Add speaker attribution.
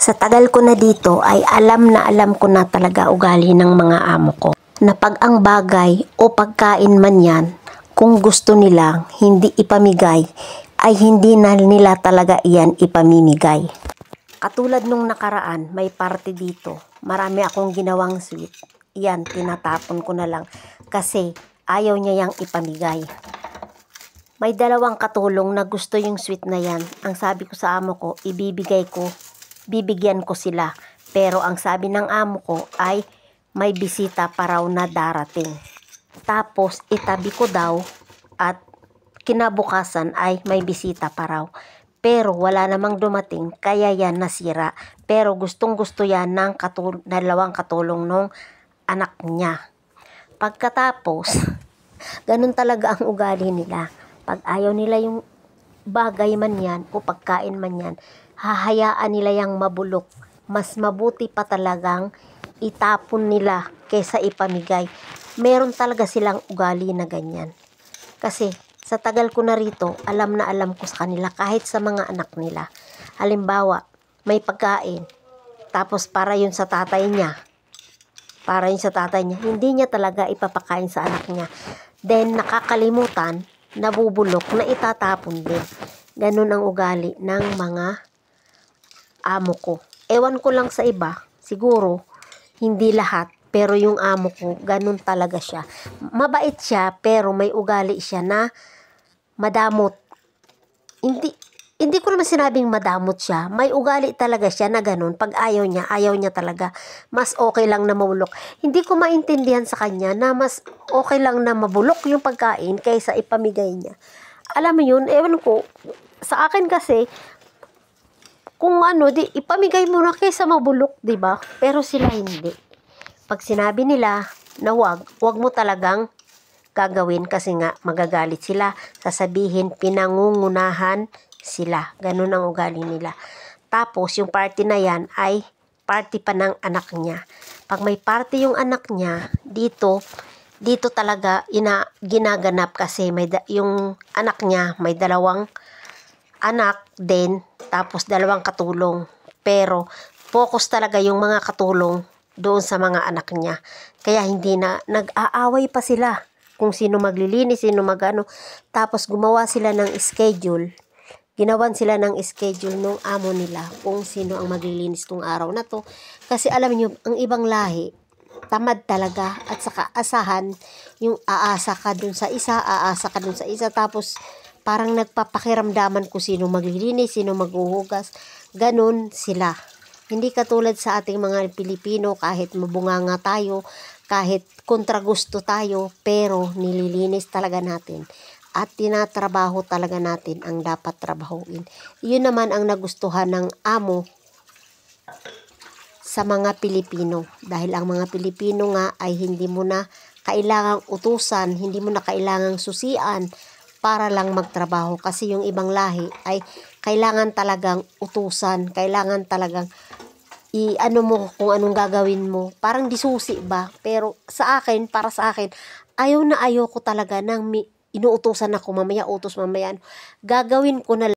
Speaker 1: Sa tagal ko na dito ay alam na alam ko na talaga ugali ng mga amo ko. Na pag ang bagay o pagkain man yan, kung gusto nilang hindi ipamigay, ay hindi na nila talaga iyan ipamimigay. Katulad nung nakaraan, may party dito. Marami akong ginawang sweet. Iyan, tinatapon ko na lang kasi ayaw niya yang ipamigay. May dalawang katulong na gusto yung sweet na yan. Ang sabi ko sa amo ko, bibigyan ko sila. Pero ang sabi ng amo ko ay may bisita pa raw na darating. Tapos itabi ko daw at kinabukasan ay may bisita pa raw. Pero wala namang dumating kaya yan nasira. Pero gustong gusto yan ng dalawang katulong nung anak niya. Pagkatapos, ganun talaga ang ugali nila. Pag ayaw nila yung bagay man yan o pagkain man yan, hahayaan nila yung mabulok. Mas mabuti pa talagang itapon nila kaysa ipamigay. Meron talaga silang ugali na ganyan. Kasi sa tagal ko na rito, alam na alam ko sa kanila kahit sa mga anak nila. Halimbawa, may pagkain, tapos para yun sa tatay niya. Hindi niya talaga ipapakain sa anak niya. Then nakakalimutan, nabubulok na itatapon din. Ganun ang ugali ng mga amo ko. Ewan ko lang sa iba, siguro hindi lahat, pero yung amo ko, ganun talaga siya. Mabait siya, pero may ugali siya na madamot. Hindi ko naman sinabing madamot siya. May ugali talaga siya na ganun. Pag ayaw niya talaga. Mas okay lang na mabulok. Hindi ko maintindihan sa kanya na mas okay lang na mabulok yung pagkain kaysa ipamigay niya. Alam mo yun, ewan ko. Sa akin kasi, kung di ipamigay mo na kaysa mabulok, 'di ba? Pero sila hindi. Pag sinabi nila na wag mo talagang gagawin kasi nga magagalit sila. Sasabihin pinangungunahan sila. Ganun ang ugali nila. Tapos yung party na yan ay party pa ng anak niya. Pag may party yung anak niya, dito talaga ginaganap kasi yung anak niya may dalawang anak din, tapos dalawang katulong. Pero focus talaga yung mga katulong doon sa mga anak niya. Kaya hindi na nag-aaway pa sila kung sino maglilinis, sino magano. Tapos gumawa sila ng schedule. Ginawan sila ng schedule nung amo nila kung sino ang maglilinis tong araw na to. Kasi alam niyo, ang ibang lahi, tamad talaga at saka asahan, yung aasa ka dun sa isa, tapos parang nagpapakiramdaman kung sino maglilinis, sino maghuhugas. Ganun sila. Hindi katulad sa ating mga Pilipino, kahit mabunganga tayo, kahit kontra gusto tayo, pero nililinis talaga natin. At tinatrabaho talaga natin ang dapat trabahuin. Yun naman ang nagustuhan ng amo sa mga Pilipino. Dahil ang mga Pilipino nga ay hindi mo na kailangang utusan, hindi mo na kailangang susian para lang magtrabaho. Kasi yung ibang lahi ay kailangan talagang utusan, kailangan talagang mo kung anong gagawin mo. Parang disusi ba? Pero para sa akin, ayaw ko talaga ng inuutusan ako, mamaya utos, mamaya gagawin ko na